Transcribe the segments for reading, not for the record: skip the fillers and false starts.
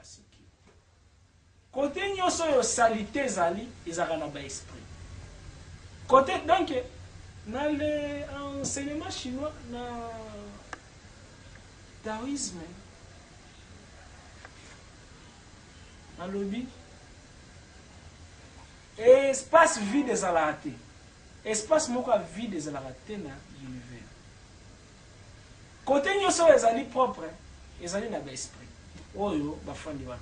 siki côté nyonso yo salité ezali ezalaka na baesprit côté donc dans l'enseignement chinois na taoïsme alobi espace vide ezalaka te espace moko ya vide ezalaka te na univers côté nyonso ezali propre ezali na baesprit oyo bafandi wana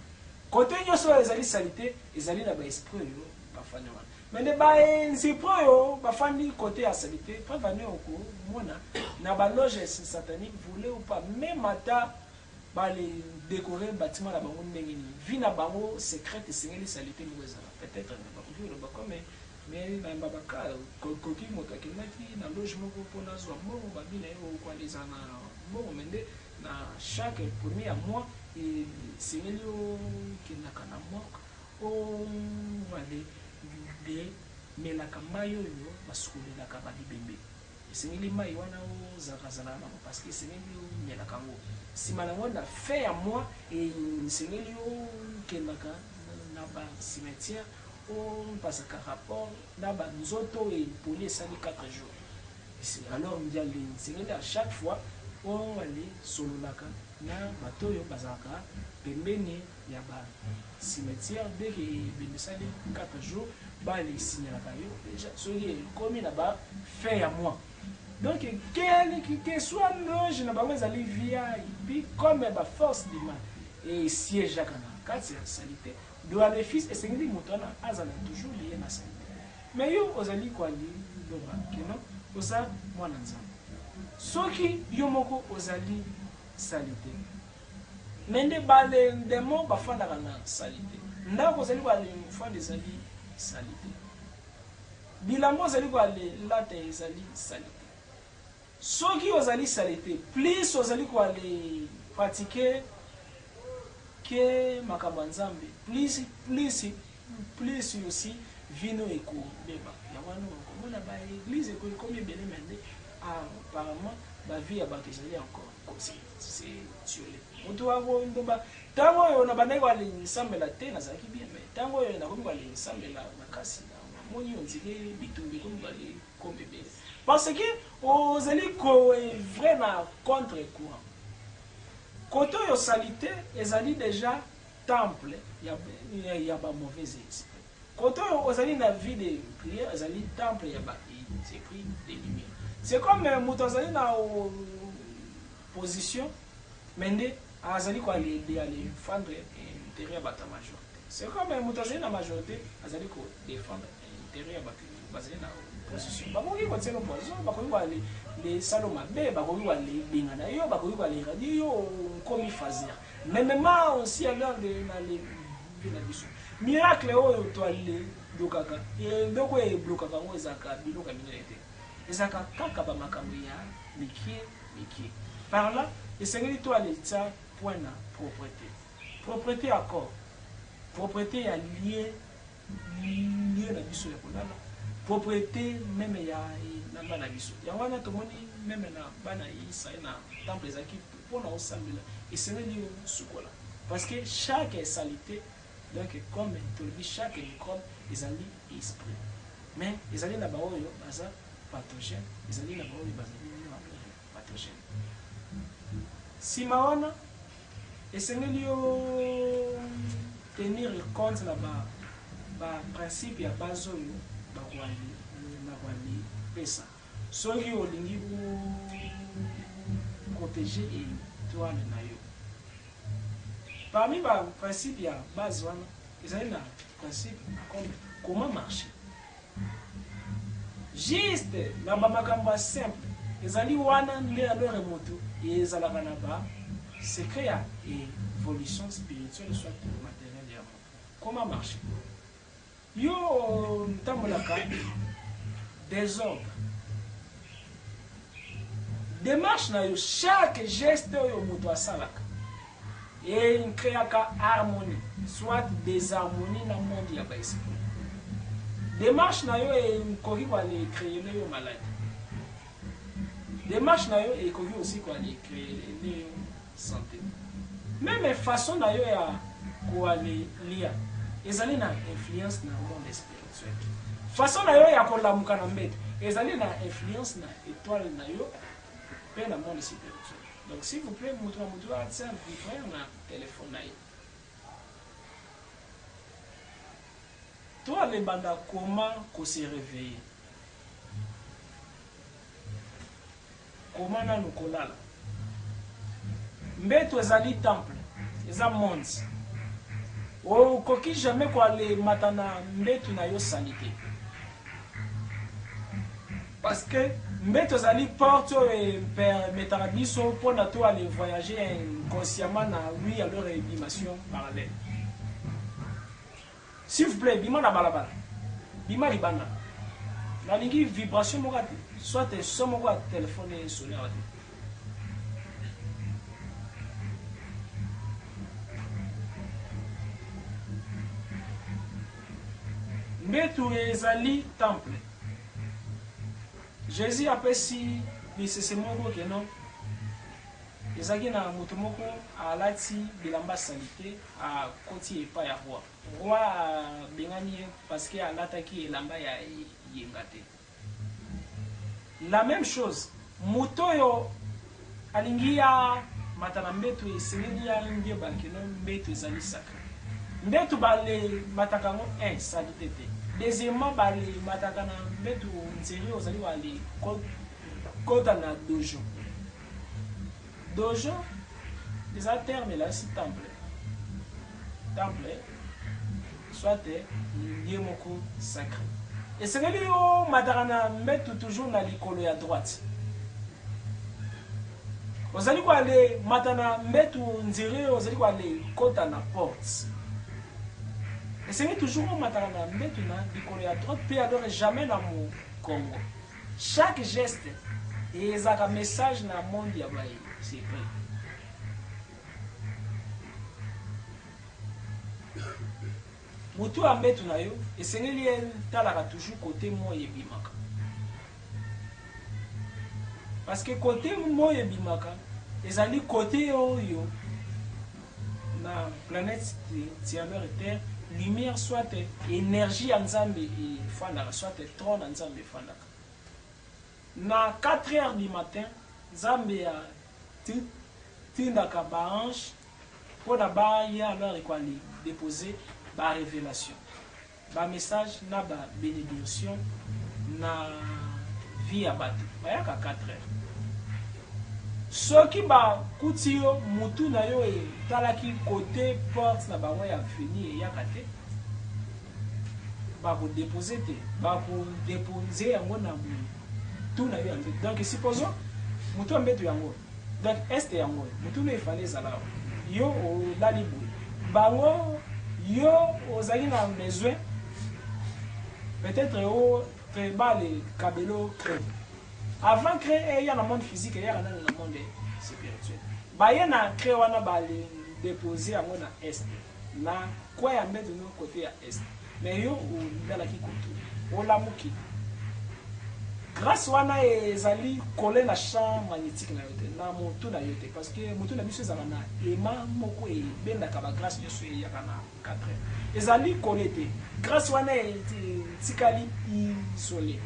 côté nyonso ezali salité ezali na baesprit oyo bafandi wana mais nde baenzipre oyo bafandi côté ya salité mpa vane okomona na baloge satanique voulait ou pas même ata bale décorer bâtiment na bango ndenge nini vi na bango secrète esengeli salité moko ezala peut-être bakoki oloba comme mais na baka koki moto akendaki na loge moko mpona azwa mbongo babi na ye okwaliza na mbongo mais nde na chaque premier mois esengeli okendaka na moka ovale melaka mai oyo basukolelaka balibembe esengeli mai wana ozalakazalaka nango parce que esengeli omelaka yango nsima nango na fin ya mois esengeli okendaka na bacimetière opasaka rapport na banzoto oyo epoli esali 4 jours alors ndiali esengeli à chaque fois oale sololaka na bato oyo bazalaka pembeni ya bacimetière deke ebendisali 4 jours bale esignalaka yo déjà soki ekomi na ba fin ya mois donc que soit loge na bango ezali via puis comme baforce du mal esiégeaka na kati ya salité doa le fils esengeli moto wana azala toujours lié na salité mais yo ozali koaloba keno oza mwana nzambe soki yo moko ozali salité mais nde balendemo bafandaka na salité ndako ozali koalefanda ezali salité bilambo ozali koalelata ezali salité soki ozali salité plus ozali koale pratiquer ke makambo ya nzambe plus aussi vino ekobeba yango wana okomona baeglise ekomi ebele mende apparemment bavie ya bato ezali encore tiole moto akondoba ntango oyo na bandaki koalensambela te nazalaki bien mais ntango oyo nakomi koalensambela makasi moni yo ndike bitumbi ekomi koalekombe ebele parce que ozali koevre na contre courant côté oyo salité ezali déjà temple ya bamauvais esprit côté oyo ozali na vie de prière ezali temple ya baesprit de lumière c'est comme moto azali na position mais nde azali koalefendre intérêt ya bato ya majorité c'est comme moto azali na majorité azali kodefendre intérêt ya bato bazali na position bakoki kotiela poison bakoki koalesala mabe bakoki koalenga na yo bakoki koaleradi yo nkomi faser memema aussi alors na levi na biso miracle oyo toalelokaka eloko eblokaka yango ezalaka biloko ya minene te ezalaka kaka bamakambo ya mikie par là esengeli toaletia point na propreté ya corps propreté ya lie na biso ya kolala propriété même ya na bana biso yango wana tomoni même na bana Israël na temple ezalaki mpona osambela esengeli sukola parce que chaque salité donc comme tolobi chaque microbe ezali esprit mais ezali na baoyo baza pathogène ezali na baoyo bazali pathogène nsima wana esengeli yo tenir compte na baprincipe ya base oyo bakwali pesa soki olingi protéger étoile na yo parmi baprincipe ya base wana ezali na principe comme comment marcher juste na bamakambo ya simple ezali wana nde alore moto ezalaka na secret ya évolution spirituelle soit matérielle ya moto comment marcher yo ntambolaka désordre démarche na yo chaque geste oyo moto asalaka ekreaka harmonie soit désharmonie na monde ya baesprit démarche na yo ekoki koalecréele yo maladie démarche na yo ekoki aussi koalecréele yo santé même façon na yo ya koalia ezali na influence na monde spirituel façon na yo ya kolamuka na mbeto ezali na influence na étoile na yo pe na monde spirituel. Donc s'il vous plaît mutu na mutu atia vibraire na téléphone na ye toi les banda comment qu'on se réveiller comment na nous kolala mbeto ezali temple eza monde okoki jamais koale matana mbeto na yo salite parce que mbeto ezali porte oyo permetaka biso mpona to ale voyager inconsciemment na lui à leur dimension parallèle. S'il vous plaît bima na balabala bima libanda nalingi vibration moko te soit son moko ya téléphone sonner te mbeto ezali temple. Jésus apesi lisese moko ke non ezaki na moto moko alati bilamba salite akoti epai ya roi. Roi abengani ye parce que alataki elamba ya yenga te. La même chose moto oyo alingi ya matana mbeto esengeli ya nge balke non mbeto ezali sacré. Mbeto bale mataka ngo salite te. Deuxièmement, bale mataka na mbeto nzeri ozali wale kota na dojo. Dojo, les termes là, c'est temple. Temple, soit lié moko sacré. Et c'est que yo mataka na mbeto toujours na likolo ya droite. Ozali wale matana mbeto nzeri ozali wale kota na porte. Et c'est toujours au matana maintenant du à droite puis alors jamais dans mon Congo. Chaque geste est un message dans le monde ya baï c'est vrai. Mutu ambetu na yo et c'est lié talaka toujours côté moi et bimaka. Parce que côté moi et bimaka ezali côté yo na planète Terre lumière soit énergie en Nzambe et fandaka soit trône en Nzambe fandaka na 4h du matin Nzambe ya tindaka ba ange pour na ba ya alors quoi déposer ba révélation ba message na ba bénédiction na vie ya bato bayaka 4h soki ba kuti yo mutu na yo e talaki côté porte na bango ya fini eyaka te bakodépose te bakodépose yango na mutu na yo yango. Donc supposons mutu ya mbeto yango donc este yango mutu no efale ezala yo olali boye bango yo ozali na besoin peut-être o trebale kabelo crème avant créer il y a le monde physique et il y a le monde spirituel. Baye na créer wana ba le déposer en na est na quoi ya mettre de notre côté à est mais yo dans la qui compte o la muki grâce wana ezali coller la champ magnétique na yote na moto na yote parce que moto na biso ezala na ema moko e benda ka ba grâce de so ya kana 4 ezali coller te grâce wana tikali isolé.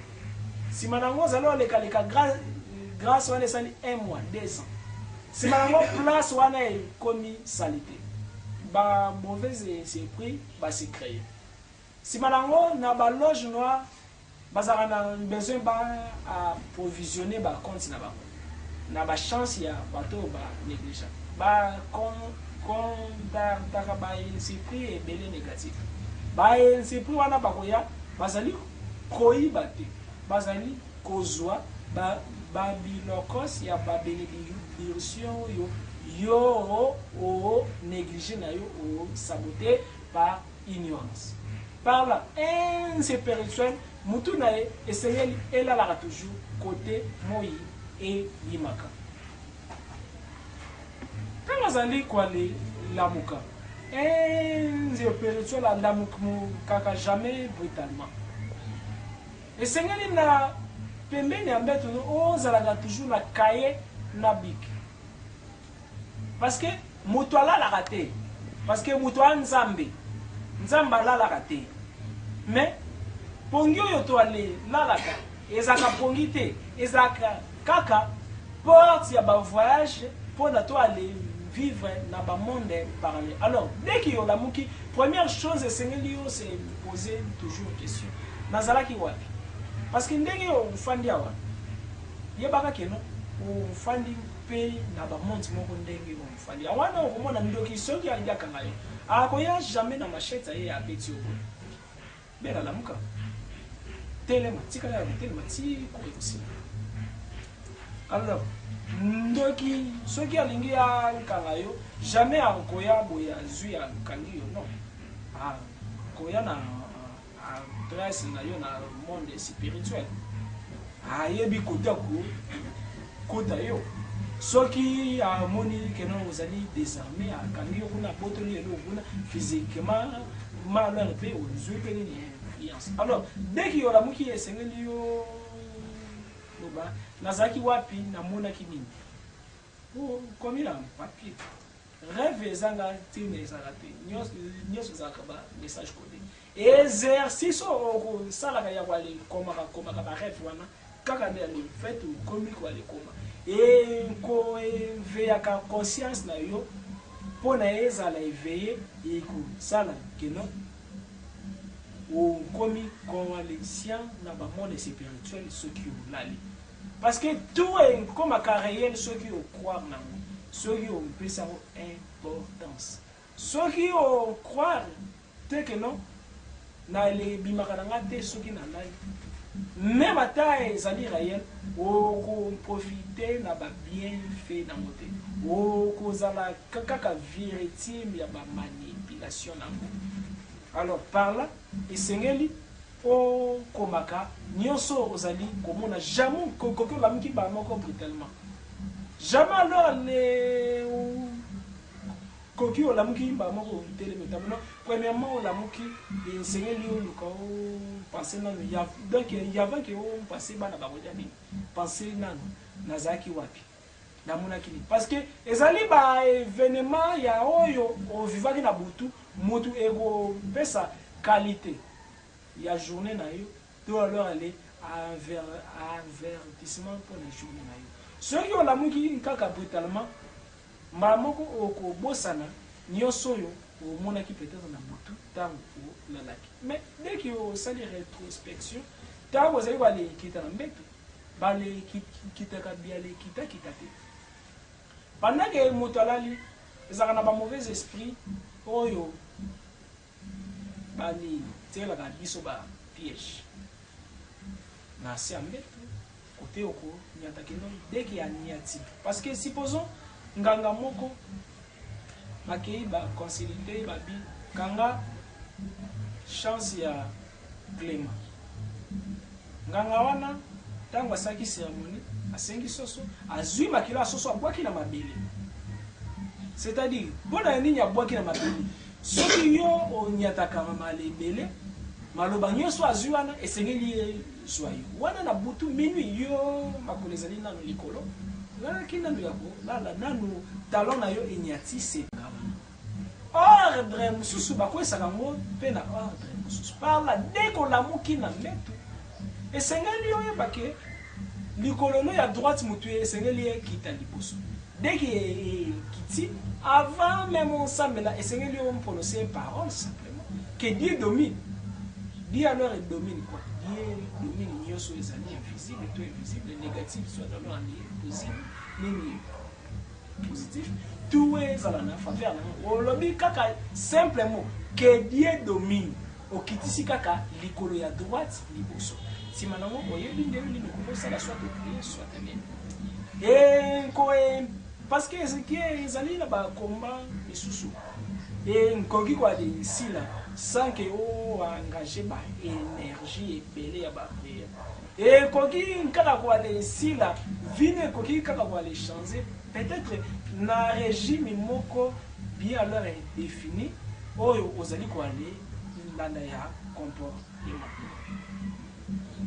Si manango zalo le kaleka grâce wana sali 1 mois 2 ans. Si manango place wana komi salité. Ba mauvais esprit ba se créer. Si manango na ba loge noire bazara na besoin ba approvisionner ba compte na ba. Na ba chance ya bato ba négligent. Ba kon ta ba esprit et belé négatif. Ba esprit wana ba koya bazali koyi bate. Bazali kozwa ba bilokos ya ba bénédiction yo o négligé na yo o saboté par ignorance. Par la spirituel mutu na essayé et là la toujours côté moi et limaka. Quand bazali quoi les lamuka spirituel la muka jamais brutalement. Et Seigneur na pembeni ya mbeto ozalaka toujours na kaye na bic. Parce que moto ala la raté. parce que mutu anzambe nzambe alalaka te mais pongi oyo toale lalaka ezaka pongi te ezaka kaka porte ya bavoyage mpona toale vivre dans le monde parallèle. Alors, dès qu'il y a la mouki, première chose, c'est poser toujours une question. Nazalaki wapi? Parce que dès qu'il y a un fandi awa, il y a pas que non, un fandi paye dans le monde moko ndenge un fandi. Awana au moment où ndoki soki ali kangayo. Akoya jamais na machette aye a petit obo. Bela la muka. Telema, tikala telema ti ko aussi. Alors, ndoki soki alingi akanga yo jamais akoya boya zui akangi yo non akoya na adresse na yo na monde spirituel ayebi kota yo soki amoni que non ozali désarmé akangi yo kuna botoli elo kuna physiquement malheur pe ozui pe ni influence. Alors dès qu'il y aura muki esengeli yo loba nazaki wapi namona kinini komi na papier rêve ezanga tine ezaka te nyonso ezalaka ba message codé exercice okosalaka ya koale komaka barêve wana kaka nde ale fait komi koale koma ekoeveyaka conscience na yo mpona ezala éveillé ekosala keno okomi conscient na bamonde spirituel soki olali. Parce que tout est comme un cas réel, ceux qui croient, ceux qui ont plus importance. Ceux qui ont croire, c'est que non, na les bimakarangate, ceux qui n'ont pas. Même à taille, ça dit réel, on profiter n'a pas bien fait dans mon thé. On cause la kaka vérité, mais il y a pas manipulation dans mon. Alors par là, et c'est o komaka nyonso ozali komona jamais kokoko la miki ba moko brutalement jamais alors les kokio la miki ba moko télémétablement premièrement la miki enseigner lui le ko penser na ya donc il y avait que on passer bana ba kodjani penser nazaki wapi na mona kini parce que ezali ba événement ya oyo o vivaki na butu mutu ego pesa qualité. Il y a journée naïo, tout alors aller à avertissement pour les journées naïo. Ceux qui ont la mouki kaka brutalement, mamoko oko bosana, nyosoyo, au monde qui peut-être na butu, tant pour la laki. Mais dès qu'il y a sali rétrospection, tant vous allez aller quitter la mbête, balé quitter kabiale quitter quitter. Pendant que motalali, ils ont un mauvais esprit, oyo, bali. C'est la biso ba piège na se ambeto côté oko nyata keno dès qu'il y a niati parce que supposons nganga moko makei ba consulter ba bi kanga chance ya Clément nganga wana tango asaki cérémonie asengi soso azui makilo soso abwaki na mabele c'est-à-dire bona nini abwaki na mabele soki yo onyataka malebele maloba nyonso azwi wana esengeli zwayo wana na butu minui yo makolo ezali nano likolo ngalaki nano yako lala nano talon na yo enyati seka ordre mosusu bakwesaka ngo mpe na ordre mosusu parla dès kolamuki na mbetu esengeli oyebake likolo no ya droite motu esengeli ekita liboso dès que kiti avant même ensemble là esengeli on prononcer parole simplement que Dieu domine. Dieu alors il domine quoi? Dieu domine nyonso ezali invisible, tout invisible, négatif soit alors en possible, même positif, tout est à la faveur. On lobby kaka simplement que Dieu domine. Au kitisi kaka likolo ya droite liboso. Si manamo oyebi ndeli likolo ça la soit de prier soit amen. Et quoi parce que ce qui est ezali na ba combat isusu. Et nkoki kwa de sila sans que o engagé ba énergie belé ya ba prière. Et koki nkala kwa de sila vine koki kaka kwa les changer peut-être na régime moko bien alors défini oyo ozali kwa le landa ya comportement.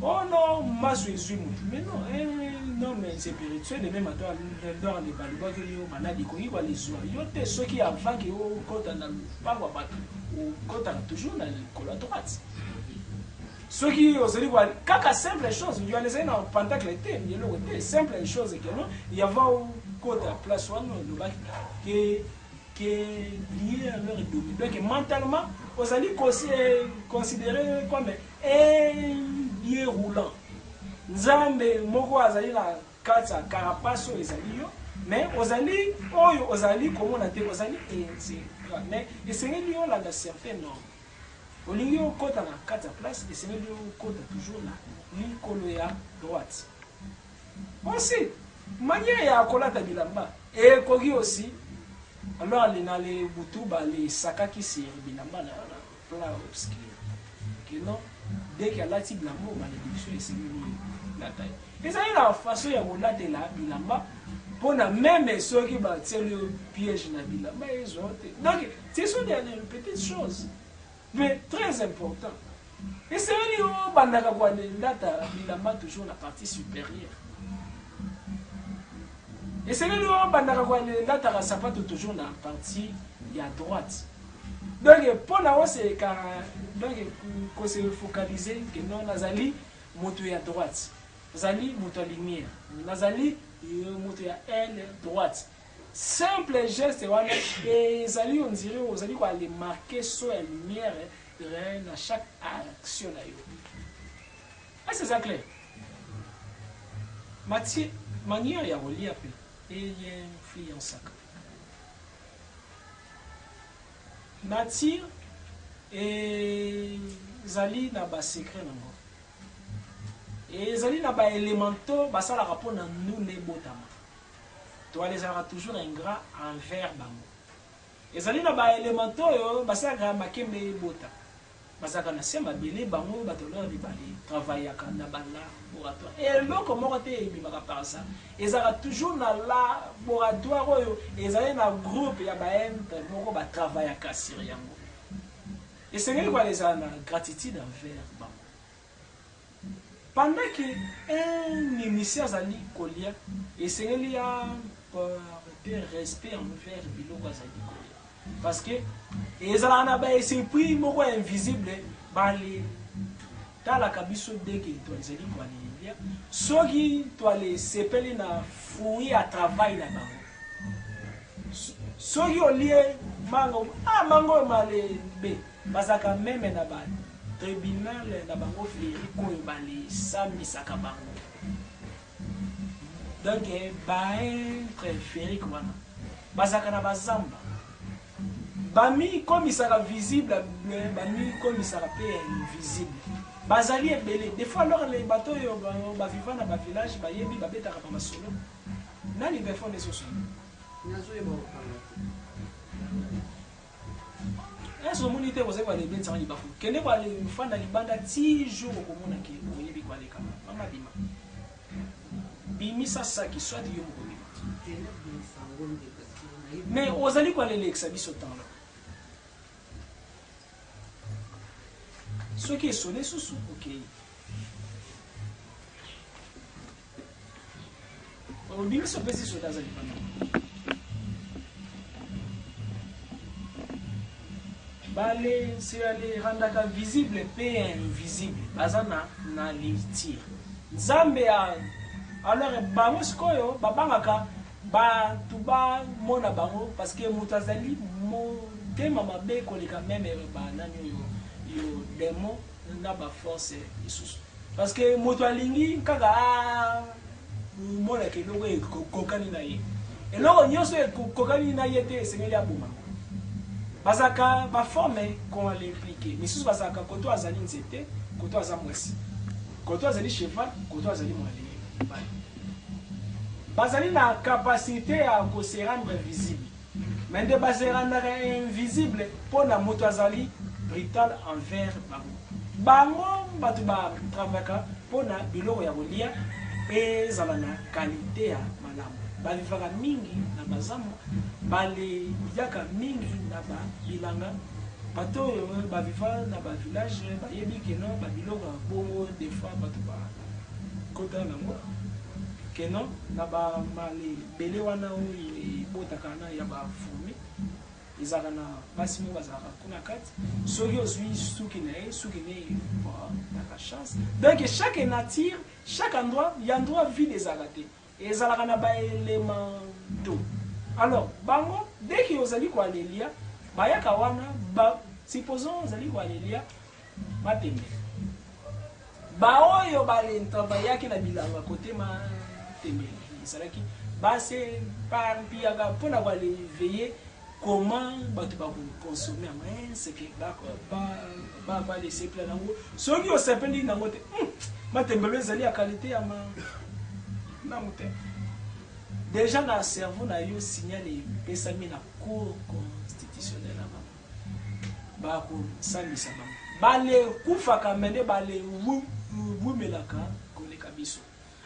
Oh non, ma suis mais non, non, mais c'est spirituel, même à toi, dans les balibas que les malades, ils voient les oies. Il y a ceux qui avant qui ont côté dans le pas ou côté toujours dans le droite. Ceux qui ont dit voilà, quelque simple chose, il y a les uns en pentacle était, il y a l'autre simple chose que non, il y avait au côté à place où le bac qui est lié à leur domaine. Donc mentalement, vous allez considérer comme un lié roulant. Nzambe moko azali na kati ya carapace ezali yo, mais ozali oyo ozali komona te ozali mais esengeli yo landa certain norme. Olingi okota na kati ya place esengeli yo okota toujours na likolo ya droite. Aussi, manière ya kolata bilamba ekoki aussi alors les butuba les sakaki sur bilamba na plat obscur. Que non, dès qu'il y a la type d'amour, malédiction esengeli la taille. Et ça y est la façon ya kolata la bilamba pour na même ceux qui battent le piège na bilamba ils ont. Donc ce sont des petites choses mais très importantes. Et c'est lui au bandaka kwa ndata bilamba toujours la partie supérieure. Et c'est lui au bandaka kwa ndata ka sapato toujours la partie à droite. Donc pour na c'est donc qu'on se focaliser que non nazali moto ya droite. Nazali moto ya lumière. Nazali moto ya aile droite. Simple geste wana ezali on dirait ozali kwa les marquer sur la lumière à chaque action na yo. Ah c'est ça clair. Manière ya relire pe et influence. Nature et zali na ba secret nango. Et zali na ba élémentaux basala rapport na nous ne botama. Toi les aura toujours ingrat envers bango. Et zali na ba élémentaux yo basala makembe bota. Basaka na sema belé bango batolo bi bali travailler na ba laboratoire. Et loko moko te bimaka par ça. Et zara toujours na laboratoire oyo ezali na groupe ya ba entre moko ba travailler ka sur yango. Et c'est quoi les ana gratitude envers bango. Pendant que un initié azali kolia et c'est il y a respect envers biloko azali kolia. Parce que ezala na ba esprit moko invisible bali tala kabiso deke to ezali kwa lia soki to ale sepeli na fouiller à travail na bango soki olie mango mango male be bazaka même na ba tribunal na bango feri ko bali samisaka bango. Donc ba préféré quoi bazaka na bazamba bami comme il sera visible bami comme il sera peu invisible bazali ebele des fois alors les bateaux ba vivant na ba village ba yebi ba betaka pa masolo nani be fond des solo nazo yeba eso monite vous avez les bêtes en bafu kene ba le fanda libanda 10 jours ko mona ke yebi kwa le kama mama bima bimi sasa ki soit yo ko bima mais ozali kwa le l'exabiso temps là. Ce qui est sonné sous ok. On dit que ce petit sur dans balé c'est aller rendre visible et invisible bazana na litir nzambe alors bango skoyo babangaka ba tuba mona bango parce que mutazali mo tema mabe koleka même ba nani yo démon na ba force isusu parce que moto alingi kaka mona ke logo e kokani na ye eloko nyoso e kokani na ye te sengeli abuma bazaka ba forme qu'on l'impliquer misusu bazaka koto azali nzete koto azamwesi koto azali cheval koto azali mwali bazali na capacité à se rendre visible mais de se rendre invisible pour na moto azali brutal envers bango batu ba travaka pour na biloko ya kolia ezala na qualité ya malamu balivaka mingi na bazamu bale yaka mingi na ba bilanga bato vivant dans le village, il y a des fois kota nango que non na ba mali belé wana oyi botakana ya ba fourmi izakana basi mo bazaka kuna kati soki ozwi suki na ta chance donc chaque nature chaque endroit il y a endroit vide ezakate ezalaka na ba élément d'eau alors bango dès que ozali ko alelia bayaka wana ba supposons ozali ko alelia matembe baoyo balentravaillaki na bilanga côté ma tembe salaki base par piaga pona ba les veiller comment batu ba consommer mais c'est que ba laisser plein nango soki o sepeli nango te matembe ezali ya qualité ya na mote déjà na cerveau na yo signal pesami na cour constitutionnel ba ko sambisa bale kufaka mende bale wumelaka koleka biso.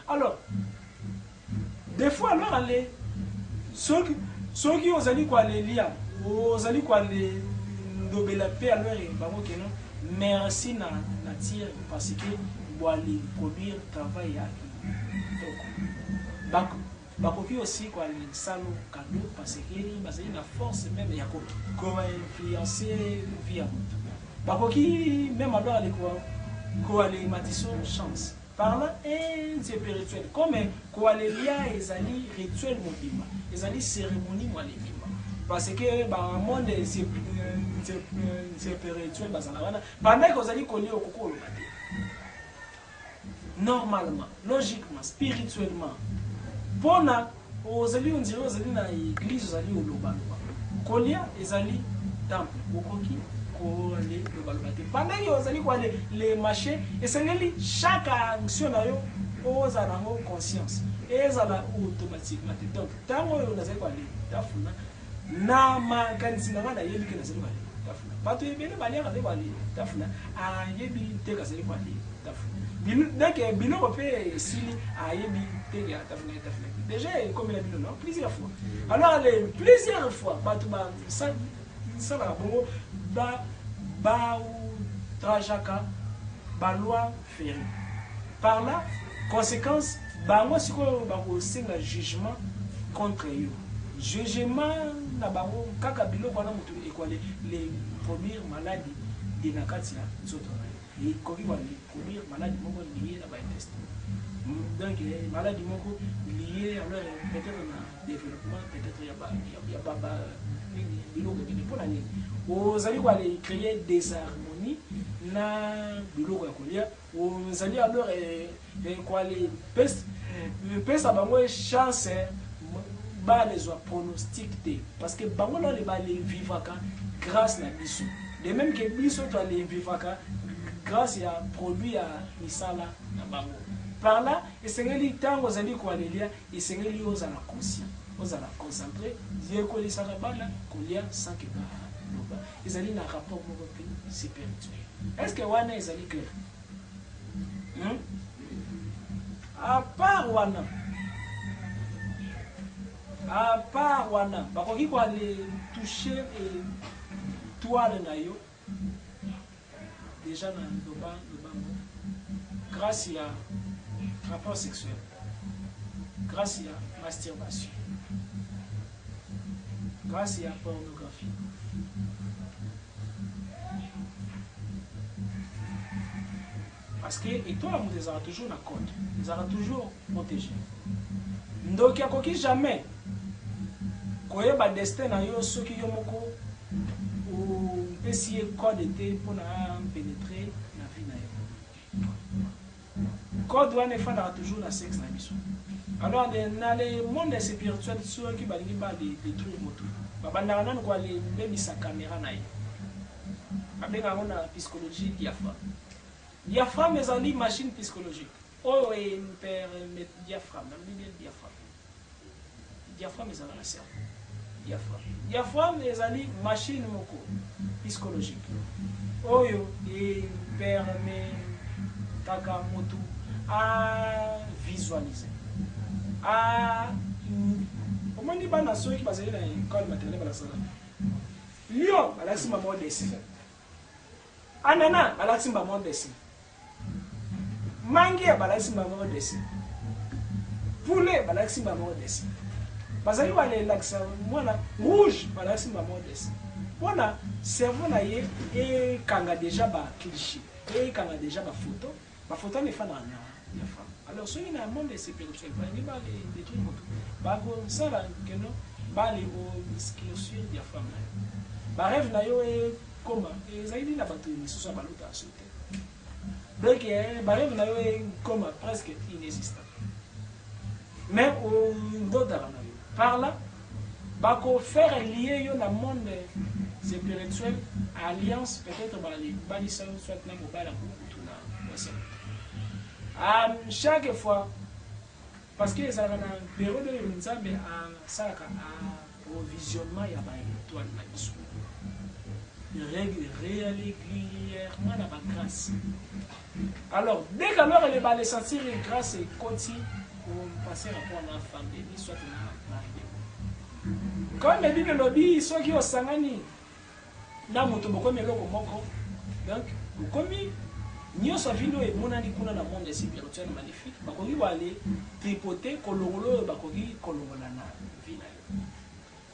Alors des fois alors aller soki ozali kwa lelia ozali kwa le ndobela pe alors bango keno merci na nature parce que boali produire travail ya donc bakoki aussi kwa le salo cadeau parce que bazali na force même ya comment influencer via bakoki même alors aller quoi les matisson chance par là un spirituel comme quoi les liens ezali rituel mobima ezali cérémonie moi les bima parce que ba monde spirituel bazana wana pendant que ozali koni okoko lobate normalement logiquement spirituellement bona ozali on dirait ozali na église ozali oloba kolia ezali temple okoki les pendant que vous allez quoi les marchés et c'est chaque action na yo aux anamo conscience et ça la automatiquement donc tant on a quoi les tafuna na ma kanzina na yebi que na zeli quoi tafuna bato yebele bali ka quoi les tafuna a yebi te ka zeli quoi les tafuna donc biloko pe sili a yebi te ya tafuna déjà comme il a dit non plusieurs fois alors les plusieurs fois bato ba ça va bon ba trajaka ba loi ferry par là conséquence ba moi siko ba ko singa jugement contre eux jugement na bango kaka biloko na mutu ekwale les premières maladies de nakatia zoto et koki wa les premières maladies moko liées à ba test donc maladie moko liées alors peut-être na développement peut-être ya ba biloko bini pona nini ozali kwa les créer des harmonies na biloko ya kolia ozali alors kwa les pesa bango chance ba les pronostic parce que bango là les ba les vivaka grâce na biso de même que biso to les vivaka grâce ya produit ya misala na bango par là esengeli tango ozali kwa lelia esengeli ozala conscient ozala concentré Dieu koli sarabana kolia sans que ils allaient dans un rapport spirituel. Est-ce que wana ils allaient clair? À part wana, bakoki ko aller toucher et toile na yo déjà dans le bas grâce à rapport sexuel, grâce à masturbation, grâce à pornographie. Parce que et toi vous les aura toujours la code, ils aura toujours protégé. Donc ya koki jamais koyeba destin na yo soki yo moko ou essayer code était pour na pénétrer la vie na yo. Code doit ne faire toujours la sexe na biso. Alors dans le monde spirituel ceux qui balingi ba détruire moto. Babanda nana ko aller même sa caméra na yo. Abenga on a psychologie diaphragme. Diaphragme est une machine psychologique. Oh, et père diaphragme, diaphragme est la cerveau. Diaphragme est une machine psychologique. Oh, et permet Takamoto à visualiser. Comment dit pas ceux qui passent dans l'école maternelle à la salle? Lyon, à la maman dessin. Anana, balakisi mbamo dessin. Mangi, balakisi mbamo dessin. Poulet, balakisi mbamo dessin. Bazali wale laksa, mwana rouge, balakisi mbamo dessin. Mwana, cerveau na ye, et kanga déjà ba cliché, et kanga déjà ba photo. Ma photo n'est pas dans la femme. Alors, ceux qui ont un monde spirituel, ils vont les trucs. Ça, là, que non, les musculations de la femme. Rêve nayo est comment? Ils ont dit la bataille, mais ce soit baluta à sauter. Donc, rêve nayo est comment? Presque inexistant. Même au d'autres par là, bako faire un lien dans le monde spirituel, alliance peut-être bali soit na mobile ou na chaque fois, parce que ça a une période de Nzambe à ça à provisionnement il y a pas étoile na biso. Régulièrement la grâce. Alors dès qu'alors elle va les sentir grâce et continue pour passer rapport à la femme de soit na marié. Comme me dit que lobby soit qui au sangani na moto boko meloko moko. Donc comme nyonso vino e monani kuna na monde spirituel magnifique bakoki wale tripoter kolongolo bakoki kolongola na vie na yo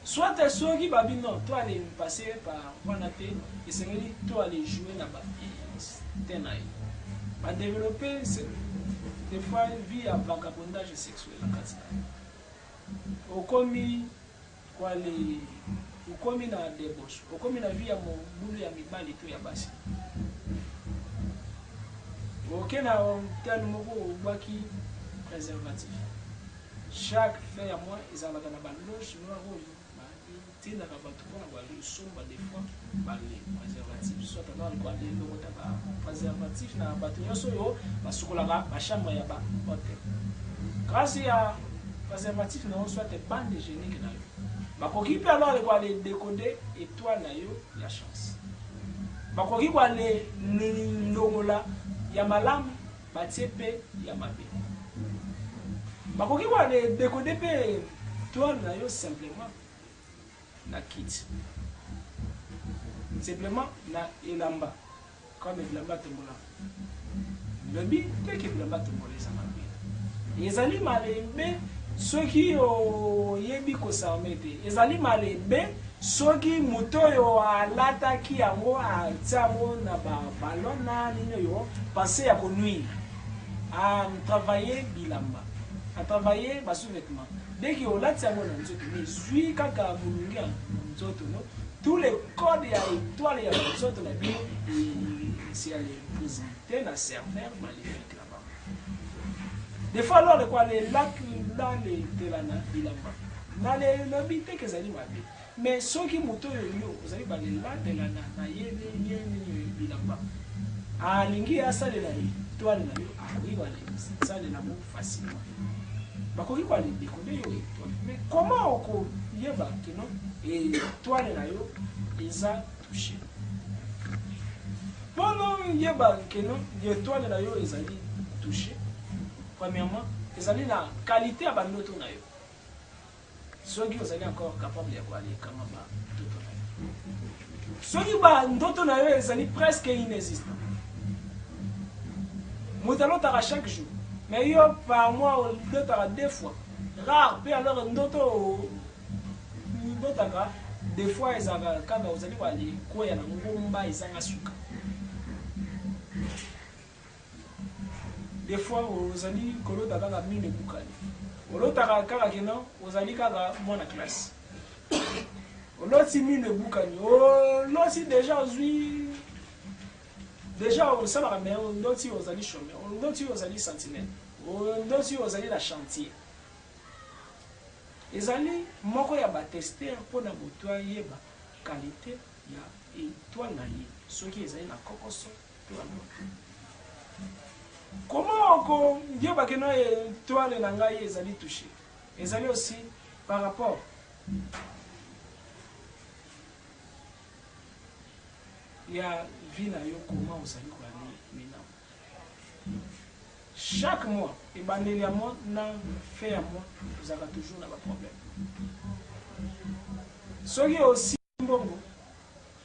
soit soki babi non toi aller passer par wana te esengeli toi aller jouer na ba tena yo ba développer des fois vie à vagabondage sexuel na kati okomi wale okomi na débauche okomi na vie ya mobulu ya mibali to ya basi. Ok, na tel moko baki préservatif. Chaque fait à moi, ils ont la loge, ils ont la somba des fois, les préservatifs, soit dans le préservatif, na bâtiment soyo, la chambre ya ba hôtel. Grâce à préservatif, nous soit des bandes hygiéniques na yo. Bakoki peut alors les décoder étoile na yo, la chance. Bakoki kwa les longola ya malamu batie pe ya mabe bakoki wa de décoder pe toile na yo simplement na kit simplement na elamba comme elamba tombola lobi te ke elamba tombola za mabe ezali malembe soki o yebi ko saumete ezali malembe soki moto yo alataki yango atiamo na ballon na nino yo penser ya konui à travailler bilamba à travailler bas sous-vêtements dès que olati yango na nzoto mais zui kaka bulungi ya nzoto no tous les codes ya étoile ya nzoto na bio c'est à les présenter na serveur maléfique là-bas des fois alors de quoi les lacs là les telana bilamba na les lobby te que zali mabe. Mais ceux qui moto yo vous allez parler là de la na yé bilamba a lingi asa de la toi na yo a oui wale ça de l'amour facilement bakoki kwa le décoder yo mais comment oko yeba que non et toi na yo ils a touché pendant yeba que non et toi na yo ils a touché premièrement ils a la qualité à bandoto na yo. Ceux qui sont encore capables de voir les camarades, ceux qui sont presque inexistants. Nous allons chaque jour, mais par mois, deux fois. Rare, puis alors, des fois, ils ont quand vous allez voir les quoi, ils ont sucre. Des fois, vous allez voir les mine boucani. Olotaka kaka kino ozali kaka mwana classe oloti mine bukani oloti déjà ozui déjà osala mais oloti ozali chômeur oloti ozali sentinelle oloti ozali la chantier ezali moko ya ba tester pona moto yeba qualité ya étoile na ye soki ezali na kokoso to na moto. Comment Dieu va que nous étoile na ngai ezali touché. Ezali aussi par rapport ya vie na yo comment ozali ko aller maintenant. Chaque mois et bandeli à moi na fait à moi vous avez toujours na ba problème. Soki aussi mbongo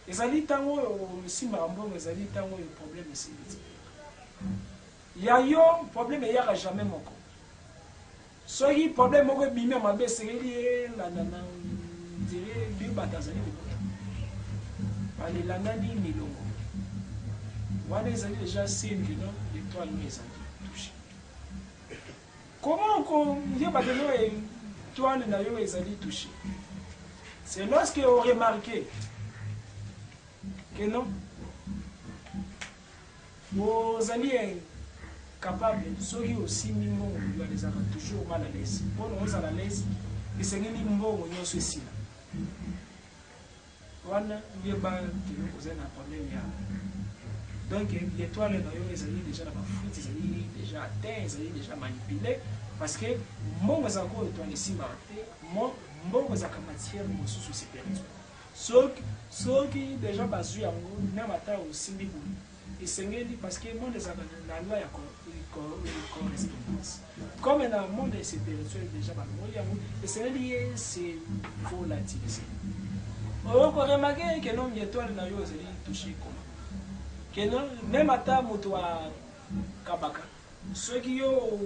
ezali tango simba mbongo ezali tango le problème c'est ya yo problème yaka jamais moko soki problème moko bimi mabe sengeli la nana dire bi batazali bale landani milongo wana ezali déjà signe que non l'étoile nous ezali touché comment qu'on dit batelo étoile na yo ezali touché c'est lorsque on remarque que non vous allez capable soki aussi mbongo yo alezaka toujours mal à l'aise mpona ozala à l'aise esengeli mbongo nyonso esila wana yeba kino kozali na problème ya donc l'étoile na yo ezali déjà na bafruit ezali déjà atteint ezali déjà manipulé parce que mbongo ezalaka oyo étoile esimbaka te mbongo ezalaka matière mosusu spirituelle soki déjà bazwi yango na mata osimbi boye esengeli parce que monde ezalaka na loi ya correspondance comme na monde spirituel déjà balongoli yango esengeli ye se volatiliser okoremake ke non étoile na yo ezali touché koma ke non même ata moto akabaka soki yo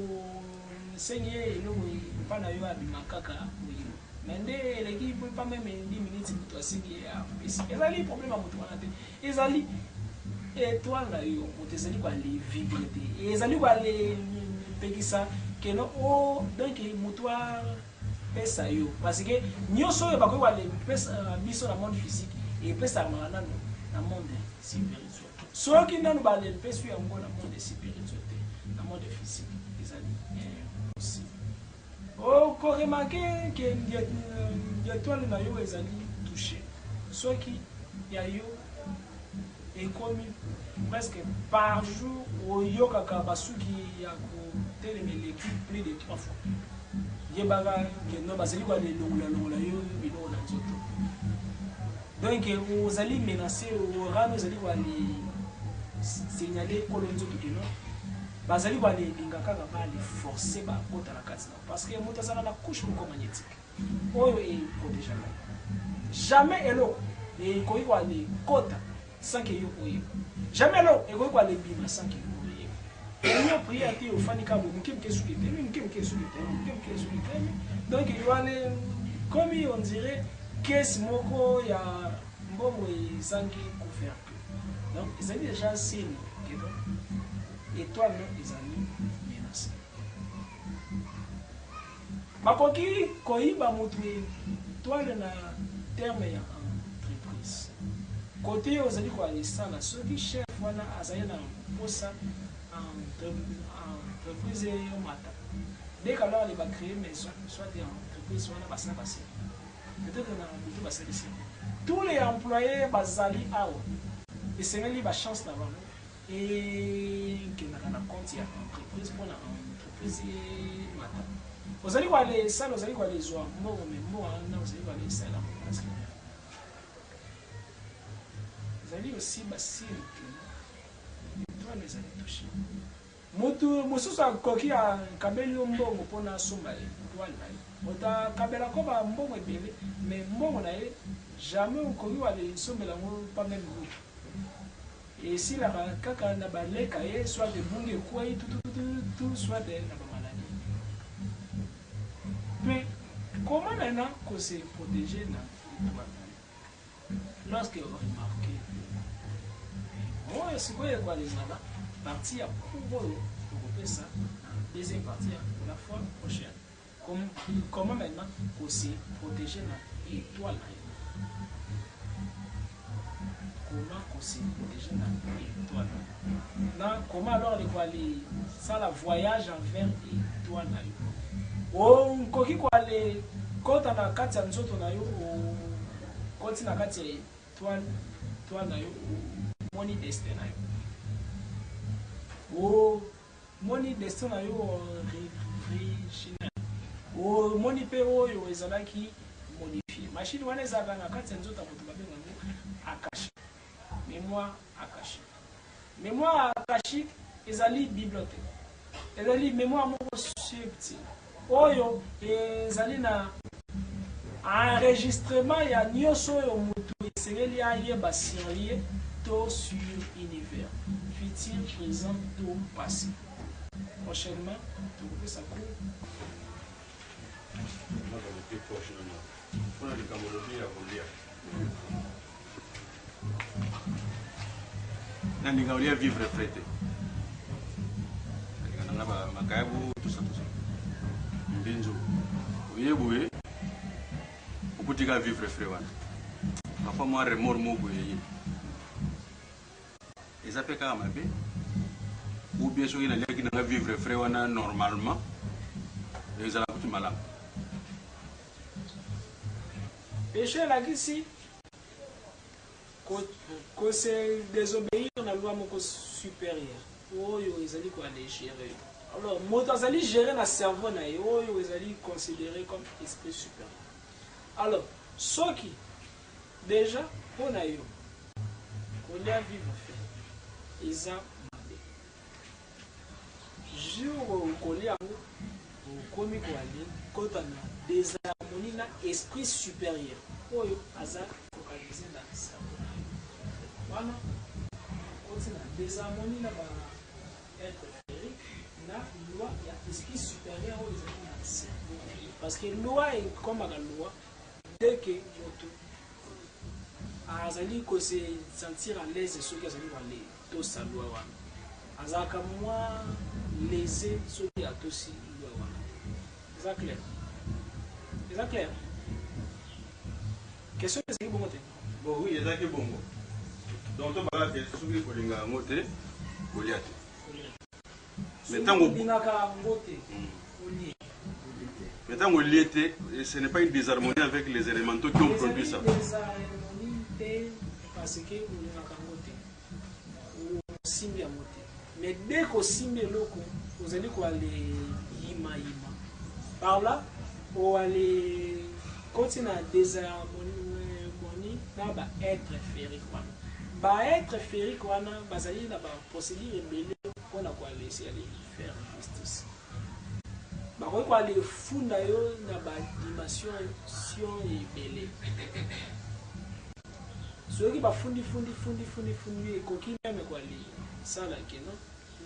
sengi ye eloko mpa na yo abima kaka mais nde eleki pas même 10 minutes moto asengi ye apesi ezali problème ya moto wana te ezali étoile na yo moto ezali koale vibre te ezali koale pekisa ke non donc moto apesa yo parce que nyonso oyo bakoki koale biso na monde physique epesamaka nano na monde spirituel soki nano bale mpesi yango na monde spirituel te na monde physique ezali impossible okoremake ke étoile na yo ezali touché soki ya yo ekomi presque par jour oyokaka basuki ya kotelemela plus de 3 fois yebaka ke no bazali koalelongola yo biloko na nzoto donc ozali menacé orano ezali koale signale kolo nzoto ke no bazali koalelinga kaka baale forcé bakota na kati na parce que moto azala na couche moko magnétique oyo eprotégeaka jamais eloko ekoki koale kota sans que yo oyeba jamais eloko ekoki koale bima sans que yo oyeba yo prière te ofani kabo mike suki te mike suki te donc yo ale comme on dirait caisse moko ya mbongo ezangi couvercle donc ezali déjà signe que donc étoile non ezali menacé bakoki koyiba moto étoile na terme ya entreprise côté ozali koalisala soki chef wana azali na mposa entreprise yo mata dès qu'alors il va créer maison soit des entreprises wana basala basi peut-être na butu basalisi tous les employés bazali awa esengeli bachance na bango ekendaka na compte ya entreprise mpona entreprise mata ozali koale sala ozali koale zwa mbongo me mbongo wana ozali koale esala parce ezali aussi basile ke étoile ezali touché motu mosusu akoki akabeli yo mbongo mpona asomba étoile na ye otakabelako bambongo ebele mais mbongo na ye jamais okoki wale esombela yango pa meme motu esilaka kaka na baleka ye soit de bungi ekwai tout soit de na bamaladi mais comment maintenant qu'on se protéger na étoile lorsque on remarque oyo sikoyo ekwalingana partie ya oyo okopesa deuxième partie la fois prochaine comment maintenant qu'on se protéger na étoile comment qu'on se protéger na étoile na comment alors les quoi les ça la voyage envers étoile na yo nkoki kwa le kota na kati ya nzoto na yo koti na kati ya étoile na yo moni destin na yo moni destin na yo moni pe oyo ezalaki modifié machine wana ezalaka na kati ya nzoto ya moto babenga ngo akashi mémoire akashique ezali bibliothèque ezali mémoire moko subtile oyo ezali na enregistrement ya nyonso oyo moto esengeli ayeba sérieux to sur univers futur présent to passé. Prochainement tu peux ça court. Nani ngaulia vivre frete. Nanga makayabu tout ça. Mbinzo. Oyebuye. Okutika vivre frère wana. Parfois moi remords mo boye. Ezape ka mabe. Ou bien sûr il a qui nanga vivre frère wana normalement. Ezala kuti malam. Péché là ici. Que c'est désobéir à la loi supérieure. Oh, ils allaient quoi les gérer. Alors, moi, ils allaient gérer le cerveau, oh, ils allaient considérer comme esprit supérieur. Alors, ceux qui, déjà, pour nous, on a vivre fait, ils ont demandé. Jour où on a commis quoi, quand on a des harmonies, esprit supérieur. Oh, ils ont focalisé dans le cerveau. Voilà, on a des harmonies là être férique, la loi, il y a esprit supérieur aux cerveau. Parce que loi est comme la loi, dès que azali ko se sentir à l'aise ceux qui azali wale to sa loi wana. Azaka moi lésé ceux qui a to si loi wana. C'est clair. C'est clair. Question est bon côté. Bon oui, c'est bon. Donc on va faire ce que vous voulez monter, Goliath. Mais tant que Goliath, ce n'est pas une désharmonie avec les élémentaux qui ont produit ça. Parce que mais dès qu'on simbi loko, vous allez quoi les yima. Par là, on va aller continuer à désharmonie, là va être férique. Être férique, on a procédure ébélée pour laisser aller faire justice. On va aller fondre dans la dimension ébélée. Ceux qui vont fonder, et qui même ça là,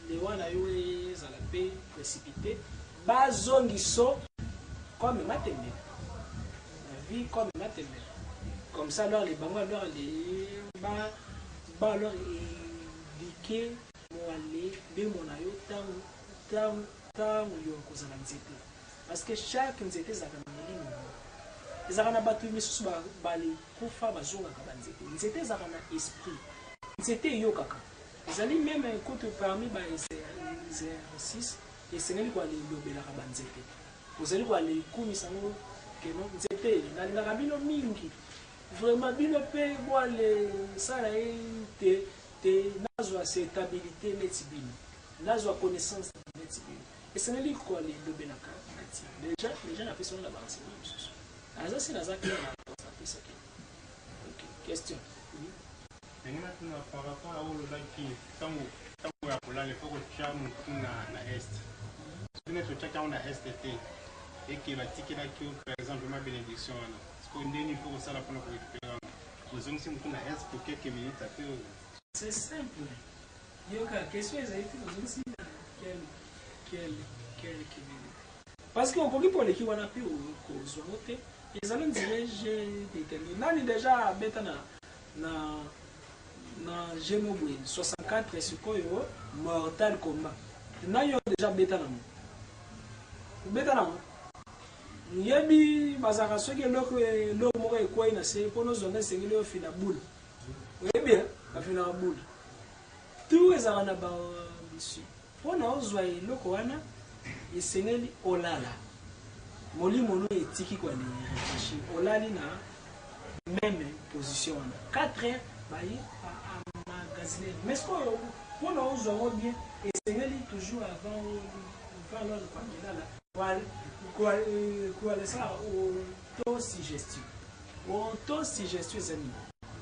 les gens qui ont été précipités, ils sont comme matemé. La vie comme matemé. Comme ça, alors les bangs, alors les bas, alors indiquer mon aller, bien mon ayo, tant yo cause la nzete. Parce que chaque nzete ça va mener. Les arana battu mais sous balé pour faire bazonga kabanzete. Nzete ça va esprit. Nzete yo kaka. Ils allaient même un côté parmi les exercices et c'est même quoi les lobela kabanzete. Vous allez voir les coups misango que non nzete na rabino mingi. Vraiment bino pe moi les ça là te nazo cette stabilité netibino. Nazo connaissance netibino. Et c'est même quoi les lobela déjà les gens appellent ça la balance. Alors c'est la zone qui est ça. OK, question. Oui. Maintenant par rapport à au qui tant ya kula le faut que chamu na est. Tuna tutaka on a STT et qui va tikela qui par exemple ma bénédiction là. Parce qu'on dit il faut que ça la prendre pour récupérer. Vous avez si on a est pour quelques minutes après. C'est simple. Il y a une question exacte vous aussi quelle minute. Parce qu'on peut pour les qui wana pi au zonote. Ils allaient dire j'ai déterminé. Nani déjà beta na Gémo 64 c'est quoi Mortal Kombat. Nani déjà beta na mo. Beta na mo. Yebi bazaka soki loko moko ekoi na se pour nos zonga sengeli au fina boule. Oui bien, a fina boule. Tout les arana ba ici. Pour nous zwa loko wana esengeli olala. Moli mono etiki kwa ni réfléchir. Olali na même position. 4 heures bayi à magasiner. Mais ce qu'on pour nous aurons bien essayer toujours avant l'heure de quoi ça auto-suggestion. Auto-suggestion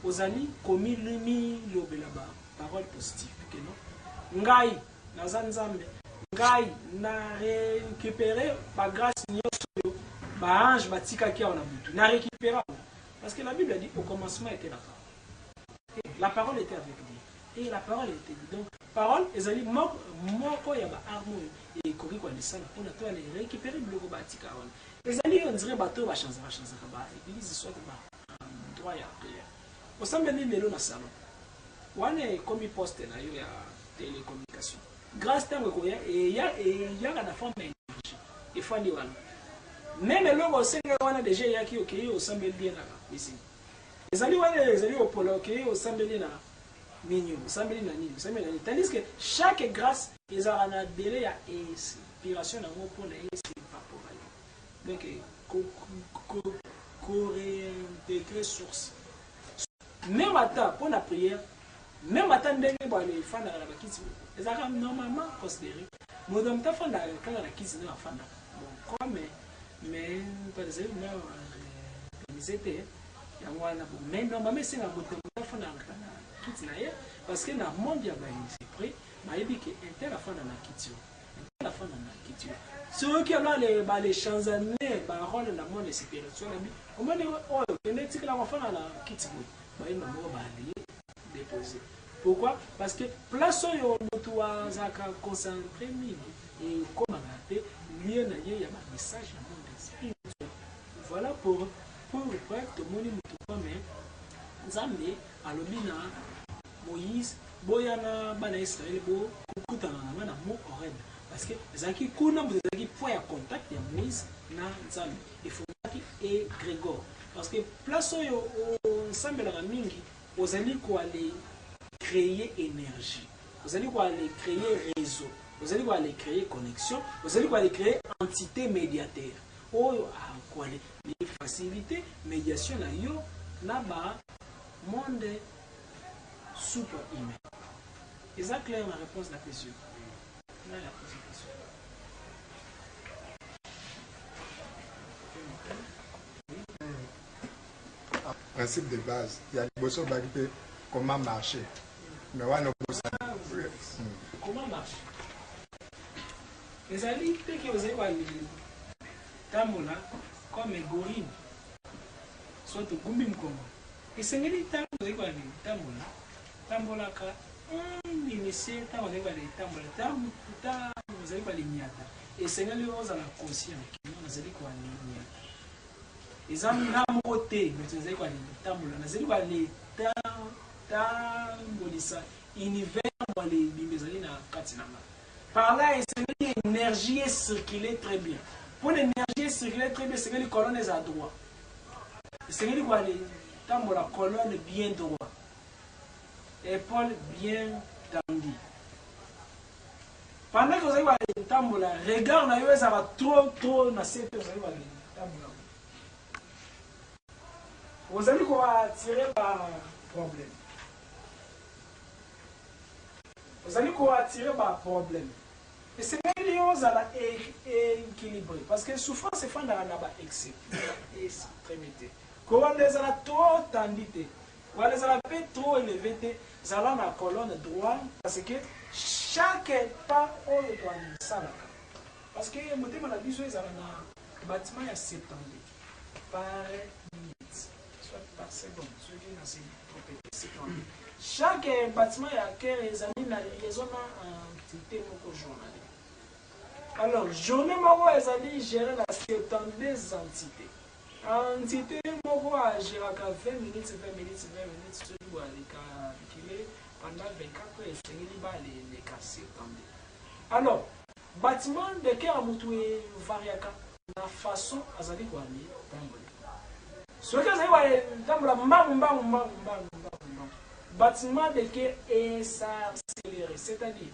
aux amis commis limi lobelaba parole positive que non. Ngai nazanzambe ngai na récupérer ma grâce nyoso ba ange batika ki on a butu na récupérer parce que la Bible dit au commencement était là. La parole était avec Dieu. Et la parole était dit. Donc, parole, ils ont dit, moi, il y a un arme et il y a des salles pour récupérer le logo batika. Ils ont dit, on dirait bateau va changer. L'église soit droit à prière. Au sein de l'île, dans salon. On est comme il poste là, il y a télécommunication. Grâce à ça, il y a une forme d'énergie. Il faut dire. Même le logo, c'est qu'on a déjà qui au sein de l'île ici. Les alliés au pôle au sein de l'île. Tandis que chaque grâce, ils ont un délai à inspiration pour les donc, co-réintégrer source. Même matin, pour la prière, même matin, les fans de la Kizio, ils ont normalement considéré. Moi, dans le temps, quand la Kizio est en fan, bon, mais, par exemple, ils étaient, mais normalement, c'est la moto de la fan parce que dans le monde, il y a des prix, mais il dit que tel la fin dans la Kizio. La fin dans la Kizio. Ceux qui ont les chansonniers, les paroles dans le monde spirituel, au moins, on est dit que la fin dans la Kizio. Il m'a déposé. Pourquoi? Parce que place où on a concentré, et comme on a fait, il y a un message dans le monde spirituel. Voilà pour tout le monde, mais Zambé, à l'obina, Moïse, Boyana, Bana Israël, Bo, Kukutana, na mo ored. Parce que Zaki Kuna, vous avez point à contact de Moïse, na Zambé. Il faut et Grégor. Parce que place où ensemble la mingi, vous allez quoi aller créer énergie. Vous allez quoi aller créer réseau. Vous allez quoi aller créer connexion. Vous allez quoi aller créer entité médiateur. Ou quoi les facilités médiation là yo là-bas monde super humain. Et ça clair la réponse de la question. Là la question. Principe de base, il y a des besoins de comment marcher. Mais on a comment marcher. Les alliés qui vous avez tamola comme gorille. Soit au Gumbi Mkongo. Et c'est une étape où vous avez tamola. Tamola ka initié tamola les vous avez les niata. Et c'est une chose à la conscience qui nous a dit quoi les niata. Les amis n'a moté, mais vous avez quoi les tamola. Nous avez quoi les tambolisa. Univers dans les bimbezali na katinama. Par là, c'est une énergie circulée très bien. Pour l'énergie circuler très bien, c'est que les colonnes sont à droite. C'est que la colonne bien droite. Épaule bien tendue. Pendant que vous avez les tambola, regard na yo ça va trop na cette vous avez les tambola. Vous allez quoi tirer par problème. Vous allez quoi tirer par problème. Et c'est une chose à la équilibrée. Parce que la souffrance est faite dans la extrémité. Quand on les a trop tendus, quand on les a trop élevés, ils ont la colonne droite. Parce que chaque pas, on doit ça. Parce que le motif de la vision, ils ont un bâtiment à 70 par minute, soit par seconde. Ceux qui ont ces propriétés, chaque bâtiment a les amis dans les zones entité journalière. Alors, journée moko ezali gérer la 72 entités. Entité moko a gérer 20 minutes, celui qui a pendant 24 heures, c'est les cas 70. Alors, bâtiment de cœur mutue variaka la façon azali quoi ni tambole. Ce que c'est tambole bâtiment de cœur est accéléré, c'est-à-dire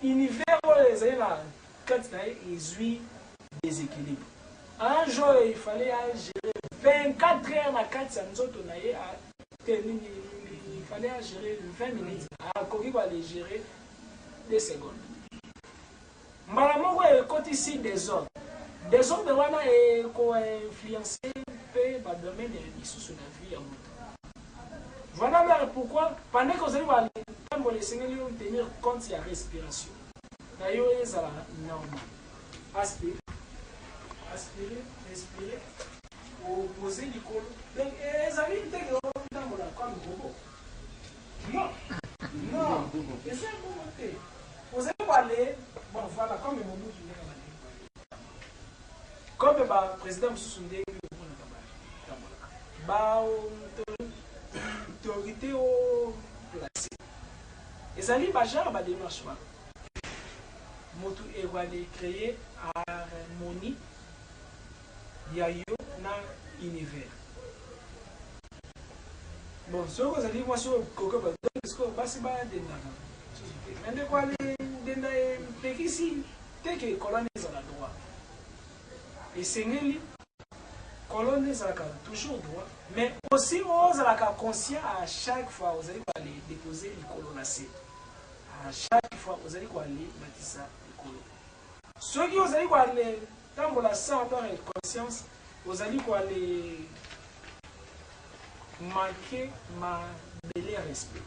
univers les là quand il déséquilibre. Un jour il fallait gérer 24 heures na quand ça nous il fallait gérer 20 minutes à courir va les gérer 2 secondes. Malamoko est côté ici des ordres de wana et ko influencer peu ba domaine de sous la vie à voilà pourquoi pendant que vous allez les Seigneurs tenir compte de la respiration. D'ailleurs, ils sont normal. Aspirer, respirer, poser du col. Donc, ils avaient été comme robot. voyez, bon voilà, comme le moment du comme le président Moussundé, autorité au placé. Et ça dit, genre, démarche. Motu Ewale créer harmonie, yayo na univers. Bon, ce que vous allez voir sur le coco, parce que c'est pas des nanas. Mais de quoi les ici, dès que colonnes à la droite. Et c'est une colonne toujours droit, mais aussi on est conscient à chaque fois vous allez aller déposer les colonnacées. À chaque fois vous allez aller bâtir les colonnes. Ceux qui vous allez aller dans la savoir et conscience, vous allez aller manquer ma belle respect.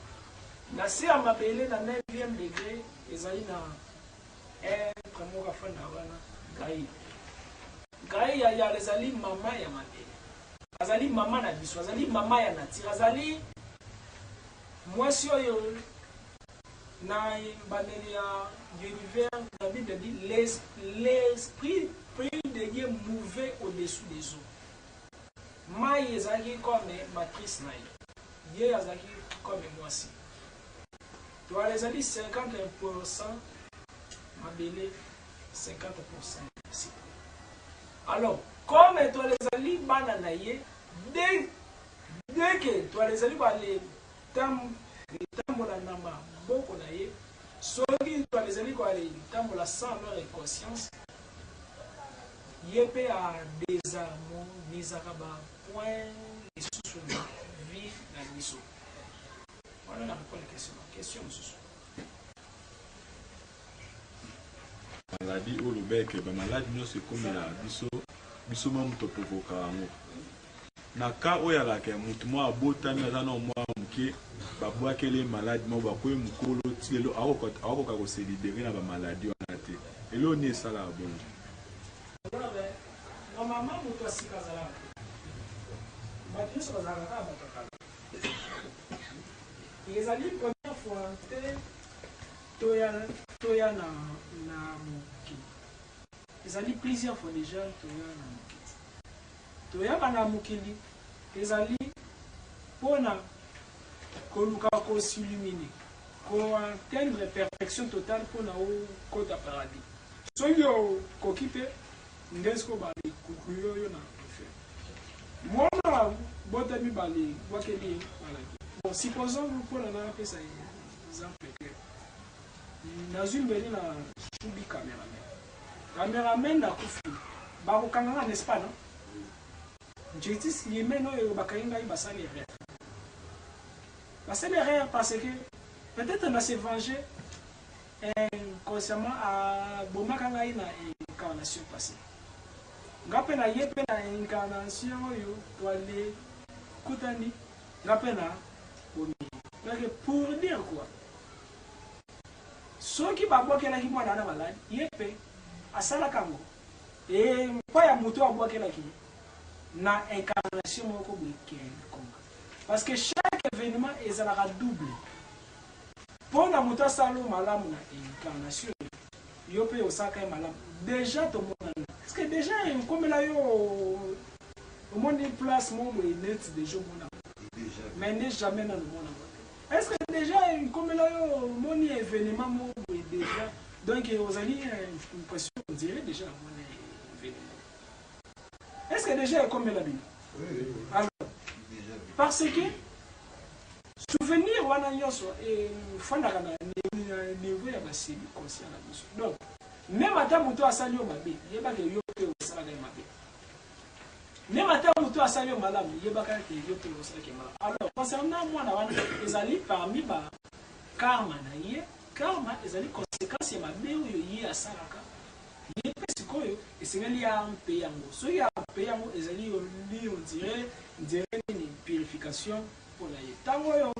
La c'est à ma belle dans 9e degré, ils allaient dans comme on va faire dans Gaïa. Gaïa ya les ali mama ya mabele. Azali mama na biso, azali mama ya natira, azali mwasi oyo na bandeli ya l'univers, la Bible dit l'esprit de Dieu mouvait au-dessous des eaux. Maï ezali comme matrice na ye. Dieu azali comme mwasi. Toi les ali 50% mabele, 50% ici. Alors, comme toi les alliés bananaye, dès que toi les alliés les tambola nama beaucoup naye, ceux qui toi les alliés les tambola sans leur conscience, yépé à des amours, misaraba, point, les sous vie la mission. Voilà la réponse à la question. Question, monsieur. Maladie au Lubek, maladie non c'est comme la biso même to provoquer ngo. Na ka oya la ke mutu mo abota na zana mo muke babwa kele maladie mo ba ko mukolo tielo ako ka ko se libérer na ba maladie on a te. Et là on est ça là bon. Normalement mutu asikazala. Batu so bazala ka bataka. Les alliés première fois toya na moki. Les alliés plusieurs fois déjà toya na moki. Toya na mokili. Les alliés pona koluka ko s'illuminer, ko atteindre perfection totale pona au kota paradis. Soyo kokipe ndesko bali kukuyo yo na faire. Mona bota mi bali wakeli malaki. Bon, supposons que pour la paix, ça exemple que dans une belle na subi caméraman na kufi bako kanganga n'est-ce pas non justice yemeno yo bakainga ibasali rien basali rien parce que peut-être na se venger consciemment à bomakanga ina incarnation passée ngape na yepe na incarnation yo toale kutani ngape na pour dire quoi? Ceux qui va boire qui est malade, il est à Salakango. Et pas à moto à boire qui na incarnation parce que chaque événement est à la double. Pour la moto à salo malam na incarnation, yo pe osaka malam. Déjà tout le monde. Parce que déjà comme là yo au monde une place mon net déjà mon. Mais n'est jamais dans le monde. Est-ce que déjà, comme là, mon événement est déjà. Donc, vous avez une question, on dirait déjà mon événement. Est-ce que déjà, comme la Bible? Oui. Alors, parce que, souvenir, on a et fondamentalement, niveau de la cible conscient. Donc, même à ta moto à saluer ma bé, il n'y a pas de yo au salaire ma bé. Même à terme, tu as salué madame, il y a pas de yoke au sac. Alors, concernant moi, les alliés parmi les karma, karma, les alliés conséquences, ma bé ou y a Saraka. Il y a presque et c'est lié à un payant. Ce qui a un payant, les alliés, on dirait une purification pour la yetango.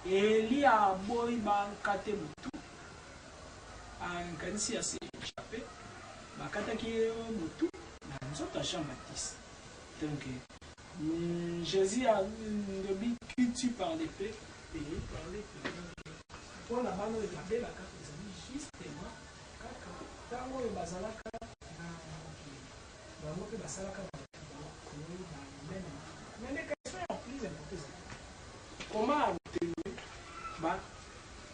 Et il y a un boy kate mutu. Un canisi assez échappé. Bakata qui est mutu. Nous sommes à Jean-Baptiste. Donc, Jésus a dit qui tue par l'épée, payé par l'épée. Pour la mano de la belle, justement, Tango oyo bazalaka na bango mpe basalaka mais les questions ya plus importantes comment obtenir ba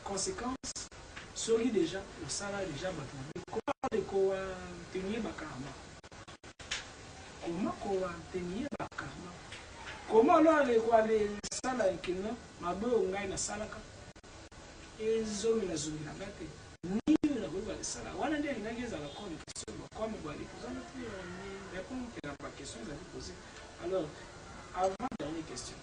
conséquences soki déjà osala déjà bato comment koobtenir bakarma comment koobtenir bakarma comment alors koalesala ekena mabe oyo ngai nasalaka ezongela ngai te nini nakoki balesala wana nde alingaki ezala comme question comme bali kozana te répondre à la question ezali posée. Alors avant dernière question.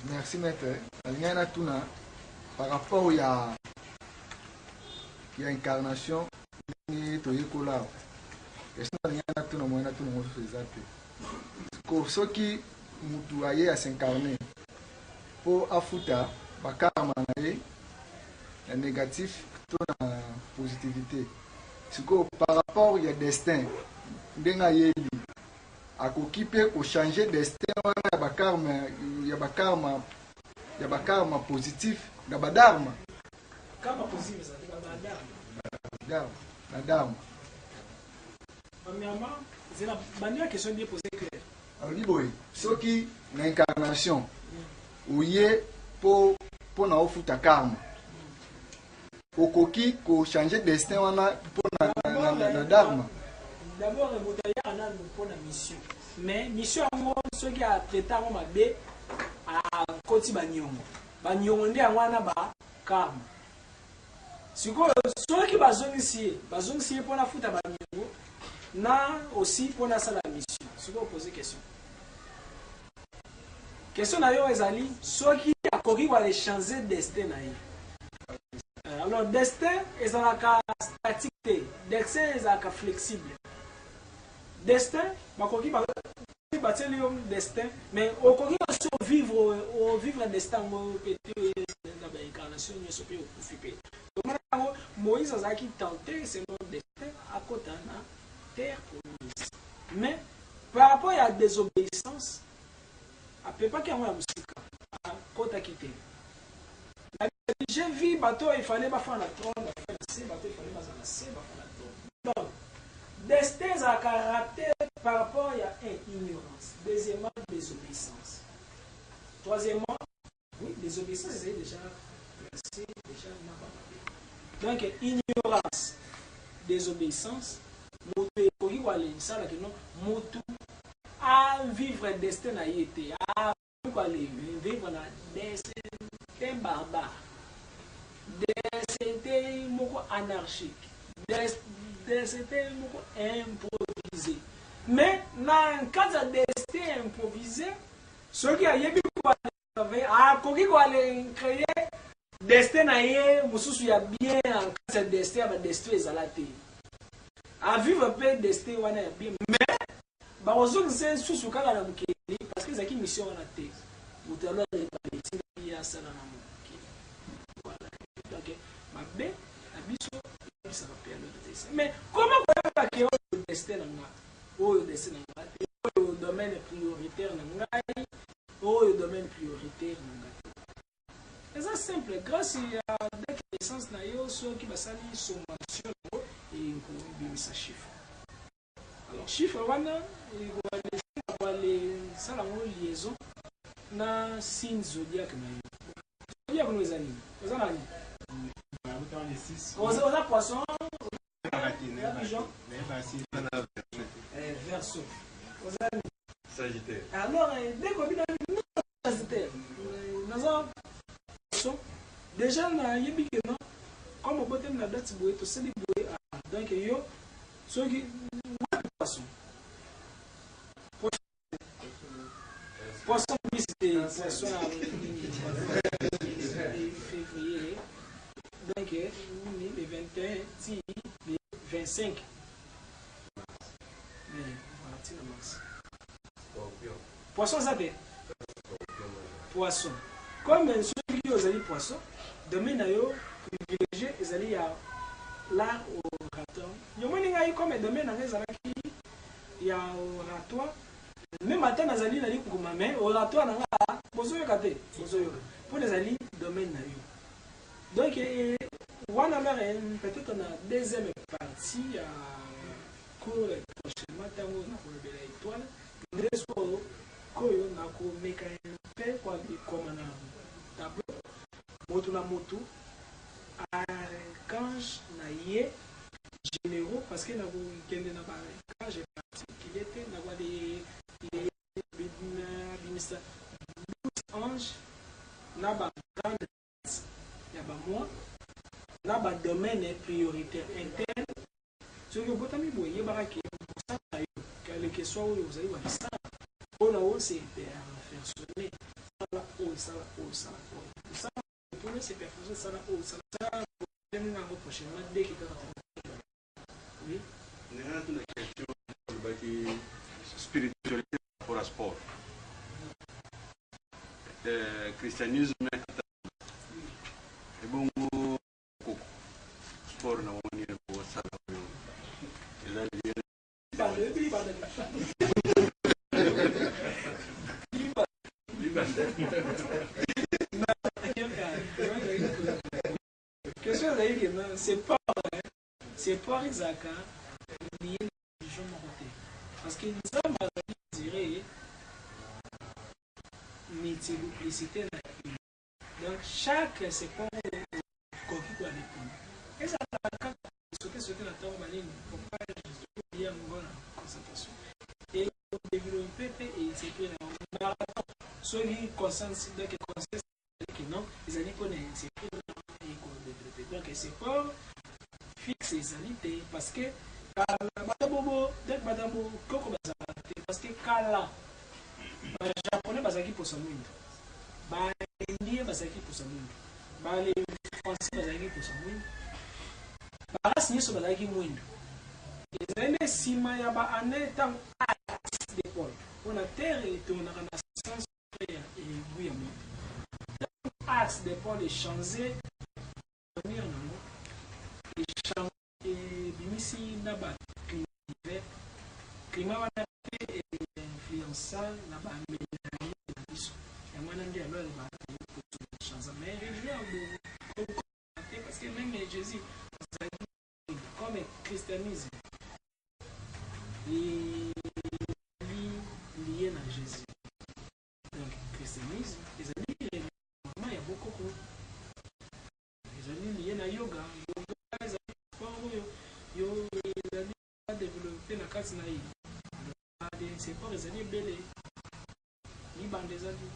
Merci maître. Alingana tuna par rapport à incarnation ni to yekola. Est-ce que alingana tuna mwana tuna mo faisait ko soki mutu aye à s'incarner pour afuta bakarma nae la négatif to na positivité. Siko par rapport ya destin ndenga yeli akoki pe ko changer destin wana ya bakarma positif na badarma Karma positif ça badarma. Badarma. Premièrement, c'est la dernière question bien posée claire. Alors liboy, soki na incarnation oye po na ofuta karma. Okoki ko changer destin wana po na dharma. D'abord, il y a une mission. Mais mission, ceux qui a traité à Mabé, à Koti Banyongo. Banyongo, on dit à Wana Ba, karma. Ceux qui bazon ici pour la foot à Banyongo, na aussi pour la salle mission. Ceux qui ont posé question. Question d'ailleurs, Ezali, ceux qui a corrigé les changer destin. Alors, destin est en la statique, destin est en la flexible. Destin, destin, mais au Coréen aussi vivre destin, Moïse a tenté c'est mon destin à côté de la terre promise. Mais par rapport à la désobéissance, à peu près qu'il y a un musique à côté quitter. J'ai vu bateau, il fallait pas faire la trône, il fallait bateau, il fallait pas faire la trône. Donc, destin a caractère par rapport à ignorance. Deuxièmement, désobéissance. Troisièmement, oui, désobéissance, c'est déjà placé, déjà donc, ignorance, désobéissance, à vivre destin à été, à vivre un destin barbare, destin anarchique, destin improvisé. Mais dans le cas de destin improvisé, ceux qui ont créé destin naie mususu ya bien en cas de destin ba destin ezalate à vivre un peu destin wana ya bien mais ba ozo c'est susu kaka na mukeli parce que zaki mission wana te mutalo le ba ya sana na mukeli voilà donc ma be na biso ça va perdre le destin mais comment pas que le destin na o destin na o domaine prioritaire na ngai o domaine prioritaire na ngai. C'est simple, grâce à des connaissances, ceux qui basali sommation et une chiffre. Alors, chiffre, il va les liaison na signe zodiac. Zodiac, nous amis. Vous en avez vous avez poisson, verso. Vous avez Sagittaire. alors, dès qu'on vient à Sagittaire, nous avons déjà na yebi que non comme au bottom la date boé to seli boé donc yo so qui poisson c'était poisson février donc le 21 si le 25 mais voilà mars poisson ça fait poisson comme ceux qui ont poisson domaine yo privilégié ezali ya l'art oratoire. Yo moni ngai comme domaine na ezalaki ya oratoire même matin nazali nali kokoma mais oratoire na nga bozoyoka te bozoyoka mpo nazali domaine na yo donc wana lore peut-être na deuxième partie ya cours prochainement ntango nakolobela étoile nde so koyo nakomeka mpe koma na tableau moto na moto archange na ye généraux parce que nakokende na baarchange particulier te nakwa bimisa 12 ange na bagrande ya bamoi na badomaine prioritaire interne soki obotami boye yebaka ke mosala na yo kaleke swa oyo ozali walisala mpona oyo se perfectionne sala oyo sala oyo sala oyo osala mpona se perfectionne sala oyo sala nango prochainement dès que oui. Il y a une question sur spiritualité pour le sport. Christianisme est bon sport na woni ko sala yo. Question c'est pas exact lié à la religion marocaine parce que nous avons dirait multiplicité donc chaque seconde coquille doit répondre et ça quand sauter la tombe maline pour pas il y a une concentration et développer et c'est que marathon ceux qui conscience donc conscience que non les années connaissent c'est que donc c'est pas fixe ezali parce que batabobo dek batabo koko bazalaki parce que kala bajaponais bazalaki posa mwindu baindien bazalaki posa mwindu bale français bazalaki posa mwindu barasi nyonso bazalaki mwindu ezali na nsima ya baane ntango axe d'épaule mpona terre etongaka na sens ya ebu ya moto axe d'épaule echange venir nango bimisi na climat wana mpe influença na baménage na biso yango wana nde alors bachange mais religion te parce que même Jésus comme christianisme lié na Jésus donc christianisme ezali vraiment ya bokoko ezali lié na yoga développer la case naïve. C'est pas les années belé. Libandais ali.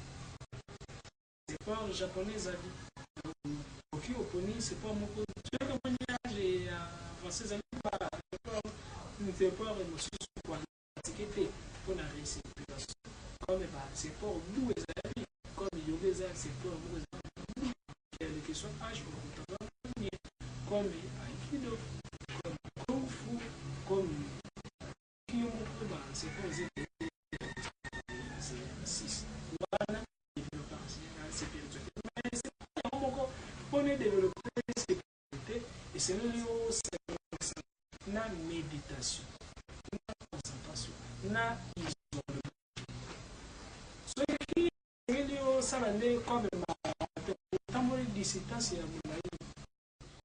C'est pas japonais ali. Ok, oponi, c'est pas mon côté. Tu as témoignage et avancé les années pas. C'est pas émotion quoi. Étiqueté pour la réussite. Comme c'est pas nous les amis. Comme yoga c'est pas nous les amis. Quelque chose âge comme aikido. Kung Fu comme c'est posé c'est 6 voilà développer c'est spiritualité mais c'est pas encore on est développé spiritualité et c'est na méditation na concentration na isolement ce qui est lié au salon comme ma tamboli distance ya